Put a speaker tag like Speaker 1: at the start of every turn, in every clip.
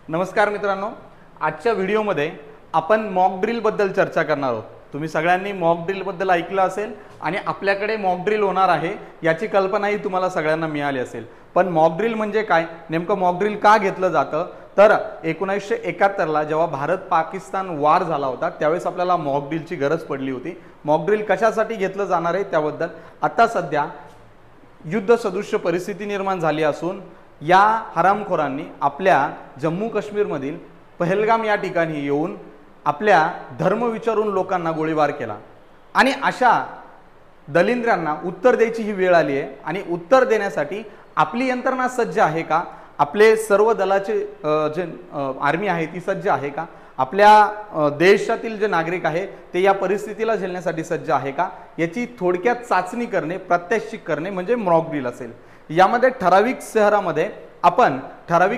Speaker 1: नमस्कार मित्रांनो, आजच्या व्हिडिओमध्ये आपण मॉक ड्रिल बद्दल चर्चा करणार आहोत। तुम्ही सगळ्यांनी मॉक ड्रिल बद्दल ऐकलं असेल आणि आपल्याकडे मॉक ड्रिल होणार आहे याची कल्पनाही तुम्हाला सगळ्यांना मिळाली असेल। पण मॉक ड्रिल म्हणजे काय, नेमकं मॉक ड्रिल का घेतलं जातं, तर 1971 ला जेव्हा भारत पाकिस्तान वार झाला होता त्यावेळेस आपल्याला मॉक ड्रिलची गरज पडली होती। मॉक ड्रिल कशासाठी घेतलं जाणार आहे त्याबद्दल आता सध्या युद्ध सदृश्य परिस्थिती निर्माण झाली असून या हरामखोरांनी आपल्या जम्मू काश्मीरमधील पहलगाम या ठिकाणी येऊन आपल्या धर्म विचारून लोकांना गोळीबार केला आणि अशा दलिंद्रांना उत्तर द्यायची ही वेळ आली आहे। आणि उत्तर देण्यासाठी आपली यंत्रणा सज्ज आहे का, आपले सर्व दलाचे जे आर्मी आहे ती सज्ज आहे का, आपल्या देशातील जे नागरिक आहे ते या परिस्थितीला झेलण्यासाठी सज्ज आहे का, याची थोडक्यात चाचणी करणे, प्रात्यक्षिक करणे म्हणजे मॉक ड्रिल असेल। यामध्ये ठराविक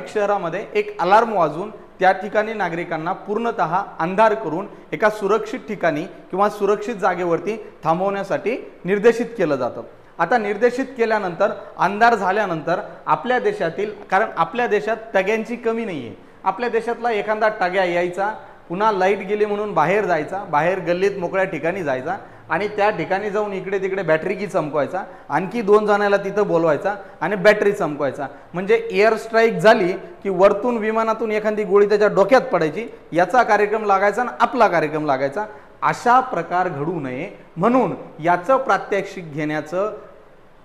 Speaker 1: शहरामध्ये एक अलार्म वाजवून त्या ठिकाणी नागरिकांना पूर्णतः अंधार करून एका सुरक्षित ठिकाणी किंवा सुरक्षित जागेवरती थांबवण्यासाठी निर्देशित केलं जातं। आता निर्देशित केल्यानंतर अंधार झाल्यानंतर आपल्या देशातील, कारण आपल्या देशात टग्यांची कमी नाहीये, आपल्या देशातला एखादा टग्या यायचा, पुन्हा लाईट गेली म्हणून बाहेर जायचा, बाहेर गल्लीत मोकळ्या ठिकाणी जायचा आणि त्या ठिकाणी जाऊन इकडे तिकडे बॅटरी की चमकवायचा, आणखी 2 जणांना तिथं बोलवायचा आणि बॅटरी चमकवायचा। म्हणजे एअर स्ट्राईक झाली की वरतून विमानातून एखादी गोळी त्याच्या डोक्यात पडायची, याचा कार्यक्रम लागायचा आणि आपला कार्यक्रम लागायचा। अशा प्रकार घडू नये म्हणून याचं प्रात्यक्षिक घेण्याचं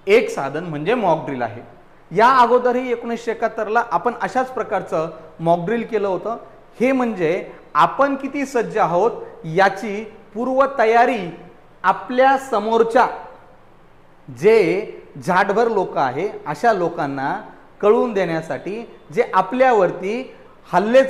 Speaker 1: एक साधन म्हणजे मॉक ड्रिल आहे। या अगोदरही 1971 ला आपण अशाच प्रकारचं मॉक ड्रिल केलं होतं। हे म्हणजे आपण किती सज्ज आहोत याची पूर्व तयारी आपल्या समोरच्या जे झाटभर लोक आहे अशा लोकांना कळवून देण्यासाठी, जे आपल्यावरती हल्ले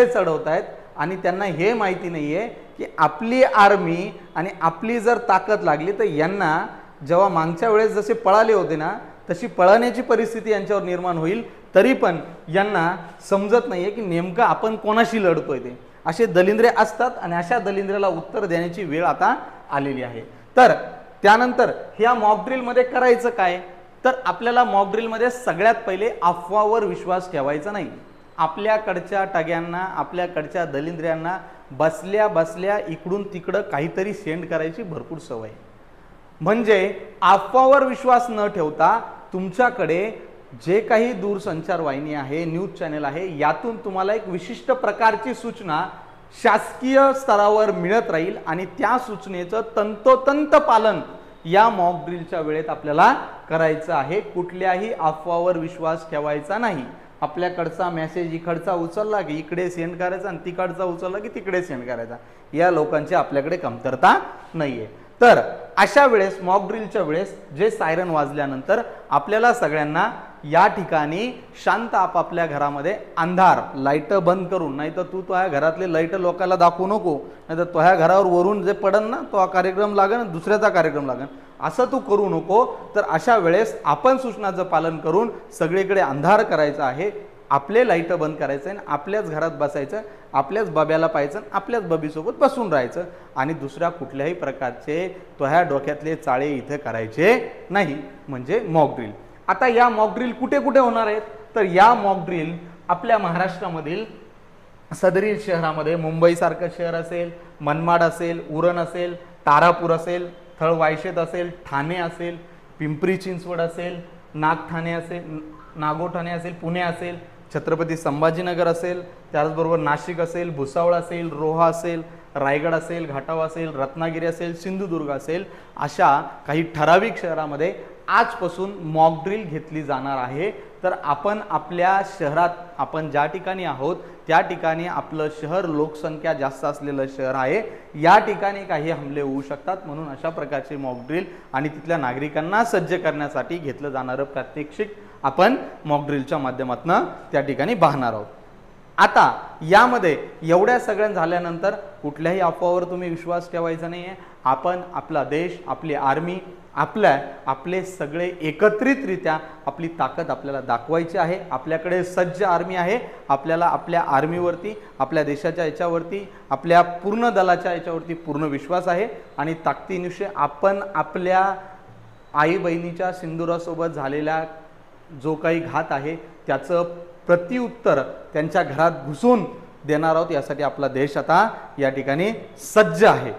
Speaker 1: चढवतायत आणि त्यांना हे माहिती नाहीये की आपली आर्मी आणि आपली जर ताकद लागली तर यांना जेव्हा मागच्या वेळेस जसे पळाले होते ना तशी पळण्याची परिस्थिती यांच्यावर निर्माण होईल, तरी पण यांना समजत नाहीये की नेमकं आपण कोणाशी लढतोय। ते असे दलिंद्रे असतात आणि अशा दलिंद्रेला उत्तर देण्याची वेळ आता आलेली आहे। तर त्यानंतर ह्या मॉक ड्रिल मध्ये करायचं काय, तर आपल्याला मॉक ड्रिल मध्ये सगळ्यात पहिले अफवावर विश्वास ठेवायचा नाही। आपल्याकडच्या टग्यांना, आपल्याकडच्या दलिंद्र्यांना बसल्या बसल्या इकडून तिकडं काहीतरी सेंड करायची भरपूर सवय। म्हणजे अफवावर विश्वास न ठेवता तुमच्याकडे जे काही दूरसंचार वाहिनी आहे, न्यूज चॅनल आहे, यातून तुम्हाला एक विशिष्ट प्रकारची सूचना शासकीय स्तरावर मिळत राहील आणि त्या सूचनेचं तंतोतंत पालन या मॉक ड्रिलच्या वेळेत आपल्याला करायचं आहे। कुठल्याही अफवावर विश्वास ठेवायचा नाही। आपल्याकडचा मेसेज इकडचा उचलला की इकडे सेंड करायचा आणि तिकडचा उचलला की तिकडे सेंड करायचा, या लोकांची आपल्याकडे कमतरता नाहीये। तर अशा वेळेस मॉक ड्रिलच्या वेळेस जे सायरन वाजल्यानंतर आपल्याला सगळ्यांना या ठिकाणी शांत आपापल्या घरामध्ये अंधार, लाईट बंद करून, नाही तर तू तुझ्या घरातले लाईट लोकांना दाखवू नको, नाही तर तुझ्या घरावर वरून जे पडन ना तो कार्यक्रम लागेल, दुसऱ्याचा कार्यक्रम लागेल, असं तू करू नको। तर अशा वेळेस आपण सूचनाचं पालन करून सगळीकडे अंधार करायचा आहे, आपले लाईट बंद करायचं आणि आपल्याच घरात बसायचं, आपल्याच बब्याला पाहायचं, आपल्याच बबीसोबत बसून राहायचं आणि दुसऱ्या कुठल्याही प्रकारचे तुझ्या डोक्यातले चाळे इथे करायचे नाही, म्हणजे मॉक ड्रिल। आता या मॉक ड्रिल कुठे कुठे होणार आहेत, तर या मॉक ड्रिल आपल्या महाराष्ट्रामधील सदरील शहरामध्ये, मुंबई सारखं शहर असेल, मनमाड असेल, उरण असेल, तारापूर असेल, थळवायशेत असेल, ठाणे असेल, पिंपरी चिंचवड असेल, नागठाणे असेल, नागोठाणे असेल, पुणे असेल, छत्रपती संभाजीनगर असेल, त्याचबरोबर नाशिक असेल, भुसावळ असेल, रोहा असेल, रायगड असेल, घाटाव असेल, रत्नागिरी असेल, सिंधुदुर्ग असेल, अशा काही ठराविक शहरामध्ये आजपासून मॉक ड्रिल घेतली जाणार आहे। तर आपण आपल्या शहरात, आपण ज्या ठिकाणी आहोत त्या ठिकाणी, आपलं शहर लोकसंख्या जास्त असलेलं शहर आहे, या ठिकाणी काही हमले होऊ शकतात, म्हणून अशा प्रकारचे मॉक ड्रिल आणि तिथल्या नागरिकांना सज्ज करण्यासाठी घेतलं जाणारं प्रात्यक्षिक आपण मॉक ड्रिलच्या माध्यमातून त्या ठिकाणी पाहणार आहोत। आता यामध्ये एवढ्या सगळ्या झाल्यानंतर कुठल्याही अफवावर तुम्ही विश्वास ठेवायचा नाहीये। आपण, आपला देश, आपली आर्मी, आपले सगळे एकत्रितरित्या आपली ताकद आपल्याला दाखवायची आहे। आपल्याकडे सज्ज आर्मी आहे, आपल्याला आपल्या आर्मीवरती, आपल्या देशाच्या याच्यावरती, आपल्या पूर्ण दलाच्या याच्यावरती पूर्ण विश्वास आहे आणि ताकदीनुसार आपण आपल्या आई बहिणीच्या सिंदुरासोबत झालेल्या जो काही घात आहे त्याचं प्रत्युत्तर त्यांच्या घरात घुसून देणार आहोत. यासाठी आपला देश आता या ठिकाणी सज्ज आहे.